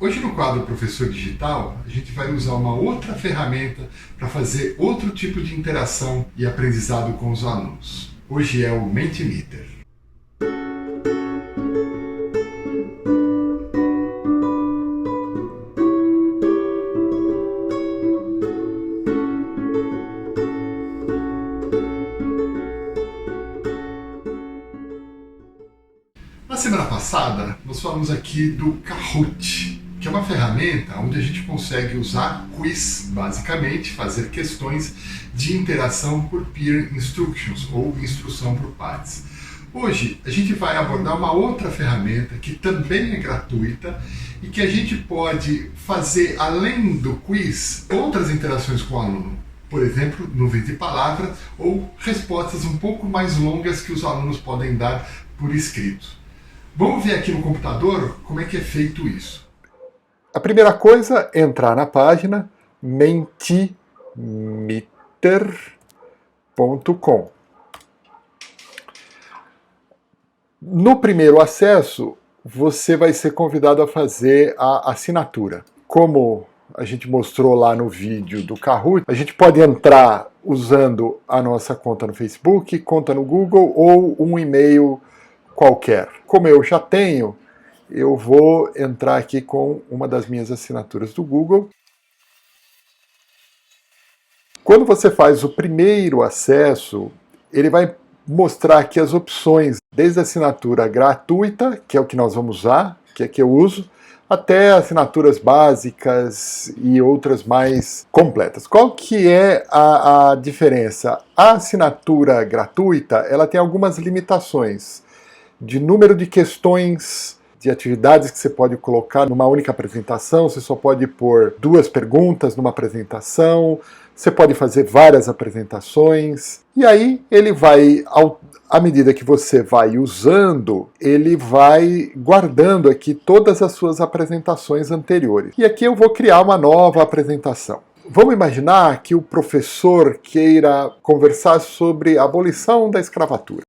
Hoje no quadro Professor Digital, a gente vai usar uma outra ferramenta para fazer outro tipo de interação e aprendizado com os alunos. Hoje é o Mentimeter. Na semana passada, nós falamos aqui do Kahoot, que é uma ferramenta onde a gente consegue usar quiz, basicamente, fazer questões de interação por peer instructions, ou instrução por pares. Hoje, a gente vai abordar uma outra ferramenta que também é gratuita e que a gente pode fazer, além do quiz, outras interações com o aluno. Por exemplo, nuvem de palavras ou respostas um pouco mais longas que os alunos podem dar por escrito. Vamos ver aqui no computador como é que é feito isso. A primeira coisa é entrar na página mentimeter.com. No primeiro acesso, você vai ser convidado a fazer a assinatura. Como a gente mostrou lá no vídeo do Kahoot, a gente pode entrar usando a nossa conta no Facebook, conta no Google ou um e-mail qualquer. Como eu já tenho, eu vou entrar aqui com uma das minhas assinaturas do Google. Quando você faz o primeiro acesso, ele vai mostrar aqui as opções, desde a assinatura gratuita, que é o que nós vamos usar, que é que eu uso, até assinaturas básicas e outras mais completas. Qual que é a diferença? A assinatura gratuita, ela tem algumas limitações de número de questões, de atividades que você pode colocar numa única apresentação. Você só pode pôr 2 perguntas numa apresentação, você pode fazer várias apresentações, e aí ele vai, à medida que você vai usando, ele vai guardando aqui todas as suas apresentações anteriores. E aqui eu vou criar uma nova apresentação. Vamos imaginar que o professor queira conversar sobre a abolição da escravatura.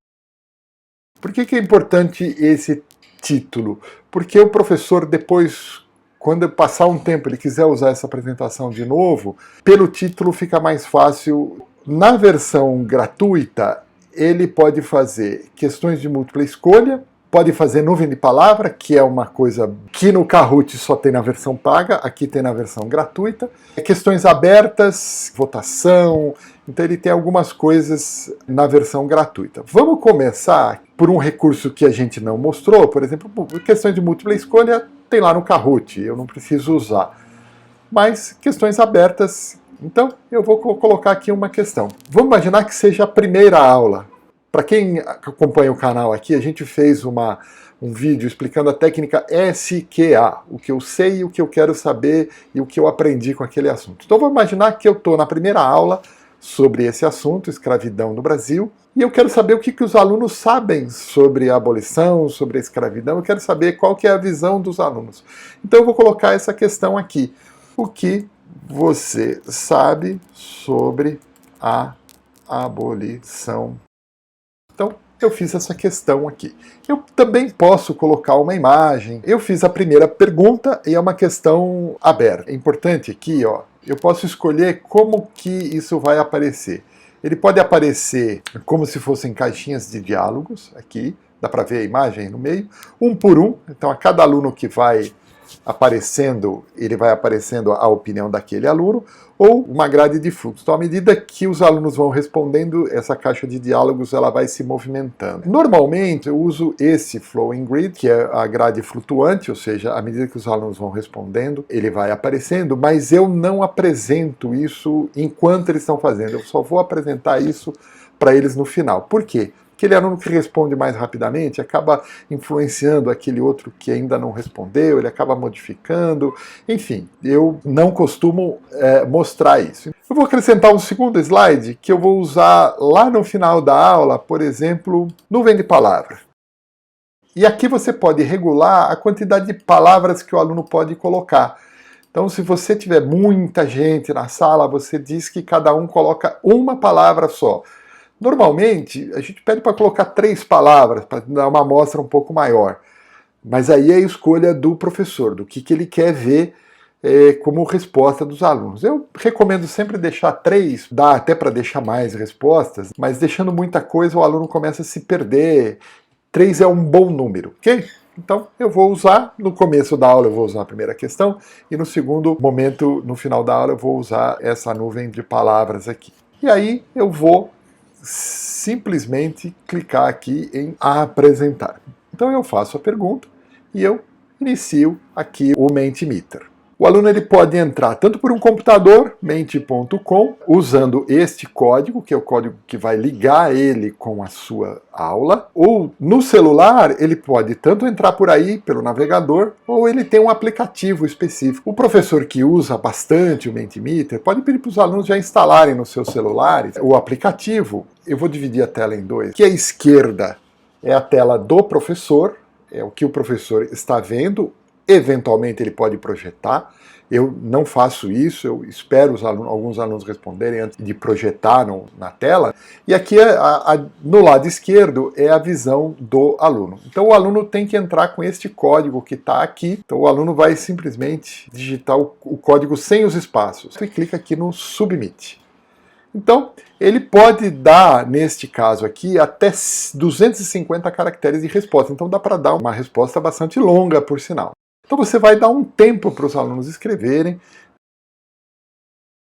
Por que é importante esse título? Porque o professor depois, quando passar um tempo, ele quiser usar essa apresentação de novo, pelo título fica mais fácil. Na versão gratuita, ele pode fazer questões de múltipla escolha, pode fazer nuvem de palavra, que é uma coisa que no Kahoot só tem na versão paga, aqui tem na versão gratuita. Questões abertas, votação, então ele tem algumas coisas na versão gratuita. Vamos começar por um recurso que a gente não mostrou, por exemplo, questões de múltipla escolha tem lá no Kahoot, eu não preciso usar. Mas questões abertas, então eu vou colocar aqui uma questão. Vamos imaginar que seja a primeira aula. Para quem acompanha o canal aqui, a gente fez um vídeo explicando a técnica SQA, o que eu sei, o que eu quero saber e o que eu aprendi com aquele assunto. Então vamos imaginar que eu estou na primeira aula sobre esse assunto, escravidão no Brasil, e eu quero saber o que os alunos sabem sobre a abolição, sobre a escravidão, eu quero saber qual que é a visão dos alunos. Então eu vou colocar essa questão aqui. O que você sabe sobre a abolição? Então, eu fiz essa questão aqui. Eu também posso colocar uma imagem. Eu fiz a primeira pergunta e é uma questão aberta. É importante aqui, ó, eu posso escolher como que isso vai aparecer. Ele pode aparecer como se fossem caixinhas de diálogos, aqui, dá para ver a imagem no meio, um por um. Então, a cada aluno que vai aparecendo, ele vai aparecendo a opinião daquele aluno, ou uma grade de fluxo. Então, à medida que os alunos vão respondendo, essa caixa de diálogos ela vai se movimentando. Normalmente, eu uso esse Flowing Grid, que é a grade flutuante, ou seja, à medida que os alunos vão respondendo, ele vai aparecendo, mas eu não apresento isso enquanto eles estão fazendo. Eu só vou apresentar isso para eles no final. Por quê? Aquele aluno que responde mais rapidamente acaba influenciando aquele outro que ainda não respondeu, ele acaba modificando, enfim, eu não costumo mostrar isso. Eu vou acrescentar um segundo slide que eu vou usar lá no final da aula, por exemplo, nuvem de palavra. E aqui você pode regular a quantidade de palavras que o aluno pode colocar. Então, se você tiver muita gente na sala, você diz que cada um coloca uma palavra só. Normalmente, a gente pede para colocar 3 palavras, para dar uma amostra um pouco maior. Mas aí é a escolha do professor, do que ele quer ver como resposta dos alunos. Eu recomendo sempre deixar 3, dá até para deixar mais respostas, mas deixando muita coisa o aluno começa a se perder. 3 é um bom número, ok? Então eu vou usar, no começo da aula eu vou usar a primeira questão, e no segundo momento, no final da aula, eu vou usar essa nuvem de palavras aqui. E aí eu vou simplesmente clicar aqui em apresentar. Então eu faço a pergunta e eu inicio aqui o Mentimeter. O aluno ele pode entrar tanto por um computador, menti.com, usando este código, que é o código que vai ligar ele com a sua aula, ou no celular ele pode tanto entrar por aí, pelo navegador, ou ele tem um aplicativo específico. O professor que usa bastante o Mentimeter pode pedir para os alunos já instalarem nos seus celulares o aplicativo. Eu vou dividir a tela em 2, que a esquerda é a tela do professor, é o que o professor está vendo. Eventualmente ele pode projetar. Eu não faço isso, eu espero alguns alunos responderem antes de projetar na tela. E aqui, no lado esquerdo, é a visão do aluno. Então o aluno tem que entrar com este código que está aqui. Então o aluno vai simplesmente digitar o código sem os espaços. E clica aqui no Submit. Então, ele pode dar, neste caso aqui, até 250 caracteres de resposta. Então dá para dar uma resposta bastante longa, por sinal. Então você vai dar um tempo para os alunos escreverem.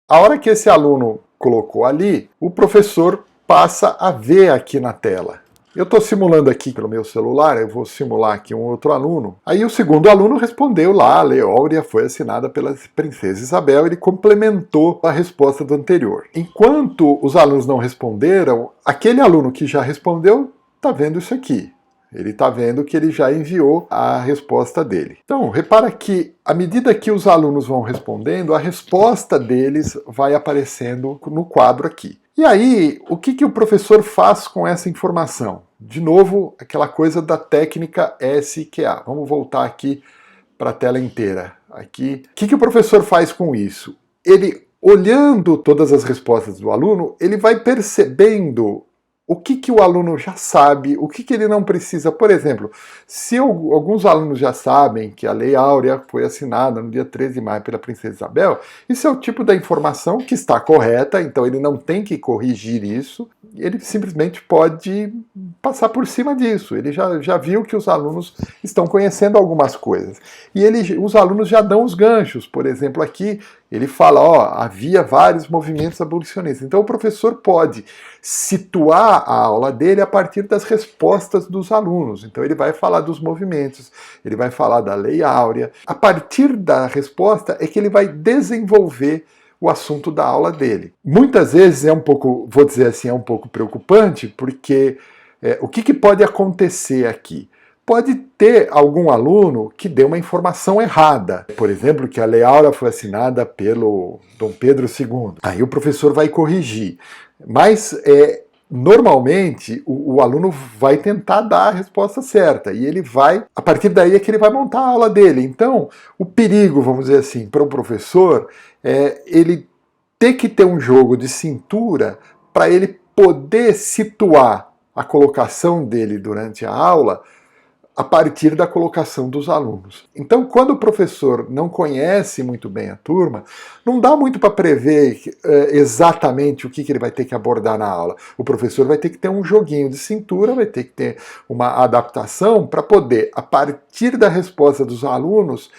A hora que esse aluno colocou ali, o professor passa a ver aqui na tela. Eu estou simulando aqui pelo meu celular, eu vou simular aqui um outro aluno. Aí o segundo aluno respondeu lá, a Lei Áurea foi assinada pela Princesa Isabel, ele complementou a resposta do anterior. Enquanto os alunos não responderam, aquele aluno que já respondeu está vendo isso aqui. Ele está vendo que ele já enviou a resposta dele. Então, repara que, à medida que os alunos vão respondendo, a resposta deles vai aparecendo no quadro aqui. E aí, o que o professor faz com essa informação? De novo, aquela coisa da técnica SQA. Vamos voltar aqui para a tela inteira. Aqui. O que o professor faz com isso? Ele, olhando todas as respostas do aluno, ele vai percebendo o que o aluno já sabe, o que ele não precisa. Por exemplo, se alguns alunos já sabem que a Lei Áurea foi assinada no dia 13 de maio pela Princesa Isabel, isso é o tipo da informação que está correta, então ele não tem que corrigir isso, ele simplesmente pode passar por cima disso. Ele já viu que os alunos estão conhecendo algumas coisas. E os alunos já dão os ganchos. Por exemplo, aqui ele fala, havia vários movimentos abolicionistas. Então o professor pode situar a aula dele a partir das respostas dos alunos. Então ele vai falar dos movimentos, ele vai falar da Lei Áurea. A partir da resposta é que ele vai desenvolver o assunto da aula dele. Muitas vezes é um pouco, vou dizer assim, é um pouco preocupante, porque o que pode acontecer aqui? Pode ter algum aluno que dê uma informação errada. Por exemplo, que a Lei Áurea foi assinada pelo Dom Pedro II. Aí o professor vai corrigir. Mas, normalmente, o aluno vai tentar dar a resposta certa. E ele vai, a partir daí é que ele vai montar a aula dele. Então, o perigo, vamos dizer assim, para o professor é ele ter que ter um jogo de cintura para ele poder situar a colocação dele durante a aula a partir da colocação dos alunos. Então, quando o professor não conhece muito bem a turma, não dá muito para prever exatamente o que ele vai ter que abordar na aula. O professor vai ter que ter um joguinho de cintura, vai ter que ter uma adaptação para poder, a partir da resposta dos alunos,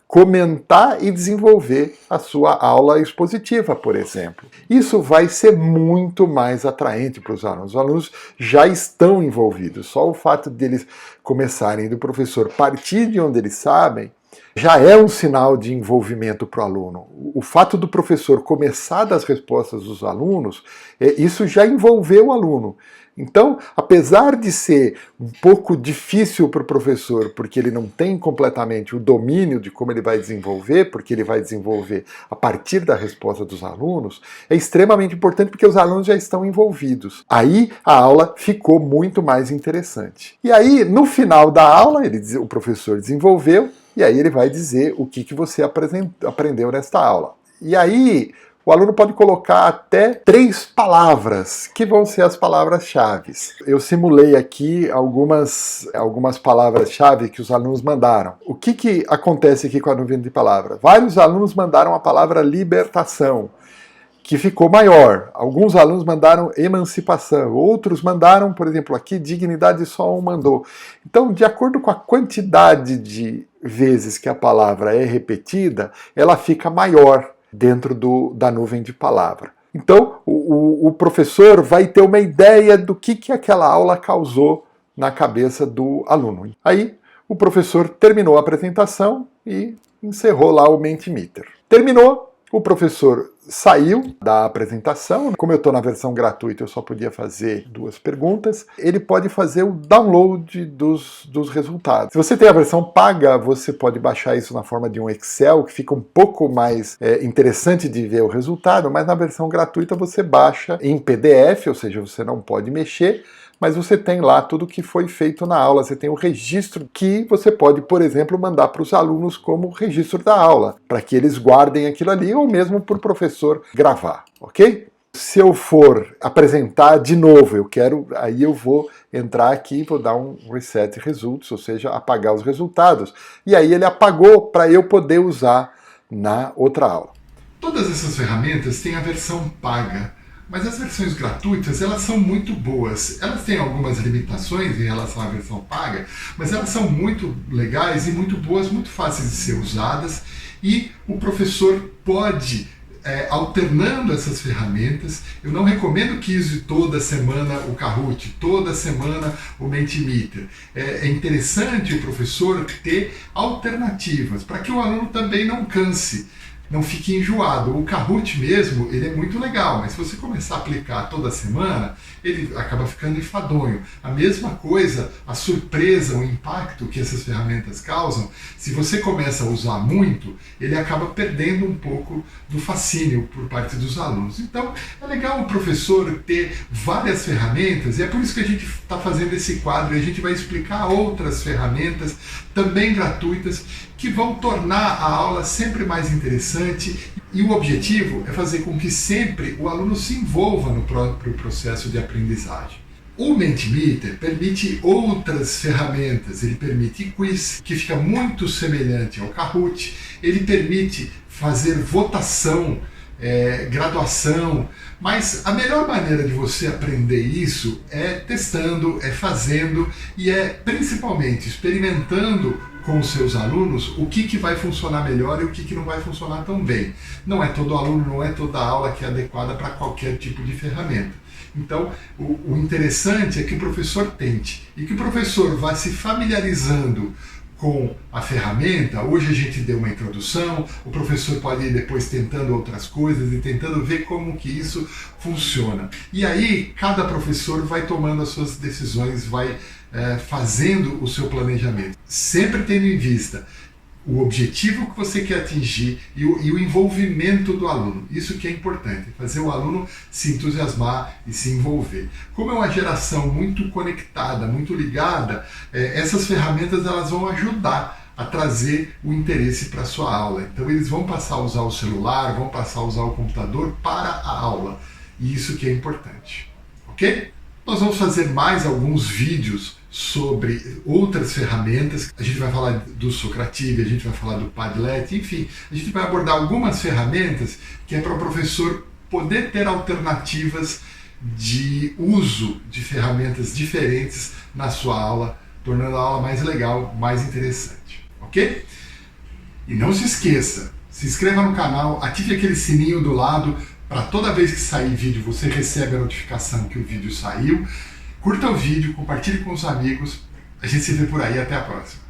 comentar e desenvolver a sua aula expositiva, por exemplo. Isso vai ser muito mais atraente para os alunos. Os alunos já estão envolvidos. Só o fato deles começarem do professor partir de onde eles sabem já é um sinal de envolvimento para o aluno. O fato do professor começar das respostas dos alunos, isso já envolveu o aluno. Então, apesar de ser um pouco difícil para o professor, porque ele não tem completamente o domínio de como ele vai desenvolver, porque ele vai desenvolver a partir da resposta dos alunos, é extremamente importante porque os alunos já estão envolvidos. Aí a aula ficou muito mais interessante. E aí, no final da aula, o professor desenvolveu, e aí ele vai dizer o que você aprendeu nesta aula. E aí, o aluno pode colocar até 3 palavras, que vão ser as palavras-chave. Eu simulei aqui algumas palavras-chave que os alunos mandaram. O que acontece aqui com a nuvem de palavras? Vários alunos mandaram a palavra libertação, que ficou maior. Alguns alunos mandaram emancipação, outros mandaram, por exemplo, aqui dignidade, só um mandou. Então, de acordo com a quantidade de vezes que a palavra é repetida, ela fica maior dentro da nuvem de palavra. Então, o professor vai ter uma ideia do que aquela aula causou na cabeça do aluno. Aí, o professor terminou a apresentação e encerrou lá o Mentimeter. Terminou, o professor saiu da apresentação. Como eu estou na versão gratuita, eu só podia fazer 2 perguntas. Ele pode fazer o download dos resultados. Se você tem a versão paga, você pode baixar isso na forma de um Excel, que fica um pouco mais interessante de ver o resultado, mas na versão gratuita você baixa em PDF, ou seja, você não pode mexer, mas você tem lá tudo que foi feito na aula. Você tem o registro que você pode, por exemplo, mandar para os alunos como registro da aula, para que eles guardem aquilo ali, ou mesmo para o professor gravar, ok? Se eu for apresentar de novo, aí eu vou entrar aqui e vou dar um reset results, ou seja, apagar os resultados. E aí ele apagou para eu poder usar na outra aula. Todas essas ferramentas têm a versão paga. Mas as versões gratuitas, elas são muito boas. Elas têm algumas limitações em relação à versão paga, mas elas são muito legais e muito boas, muito fáceis de ser usadas. E o professor pode, alternando essas ferramentas. Eu não recomendo que use toda semana o Kahoot, toda semana o Mentimeter. É interessante o professor ter alternativas, para que o aluno também não canse, não fique enjoado. O Kahoot mesmo, ele é muito legal, mas se você começar a aplicar toda semana, ele acaba ficando enfadonho. A mesma coisa, a surpresa, o impacto que essas ferramentas causam, se você começa a usar muito, ele acaba perdendo um pouco do fascínio por parte dos alunos. Então, é legal o professor ter várias ferramentas, e é por isso que a gente está fazendo esse quadro, e a gente vai explicar outras ferramentas, também gratuitas, que vão tornar a aula sempre mais interessante, e o objetivo é fazer com que sempre o aluno se envolva no próprio processo de aprendizagem. O Mentimeter permite outras ferramentas, ele permite quiz, que fica muito semelhante ao Kahoot, ele permite fazer votação, graduação, mas a melhor maneira de você aprender isso é testando, é fazendo e é principalmente experimentando com os seus alunos o que vai funcionar melhor e o que não vai funcionar tão bem. Não é todo aluno, não é toda aula que é adequada para qualquer tipo de ferramenta. Então, o interessante é que o professor tente e que o professor vá se familiarizando com a ferramenta. Hoje a gente deu uma introdução, o professor pode ir depois tentando outras coisas e tentando ver como que isso funciona. E aí, cada professor vai tomando as suas decisões, vai fazendo o seu planejamento, sempre tendo em vista o objetivo que você quer atingir e o envolvimento do aluno. Isso que é importante, fazer o aluno se entusiasmar e se envolver. Como é uma geração muito conectada, muito ligada, essas ferramentas elas vão ajudar a trazer o interesse para a sua aula. Então eles vão passar a usar o celular, vão passar a usar o computador para a aula. E isso que é importante. Ok? Nós vamos fazer mais alguns vídeos sobre outras ferramentas. A gente vai falar do Socrative, a gente vai falar do Padlet, enfim, a gente vai abordar algumas ferramentas que é para o professor poder ter alternativas de uso de ferramentas diferentes na sua aula, tornando a aula mais legal, mais interessante, ok? E não se esqueça, se inscreva no canal, ative aquele sininho do lado, para toda vez que sair vídeo você recebe a notificação que o vídeo saiu. Curta o vídeo, compartilhe com os amigos. A gente se vê por aí. Até a próxima.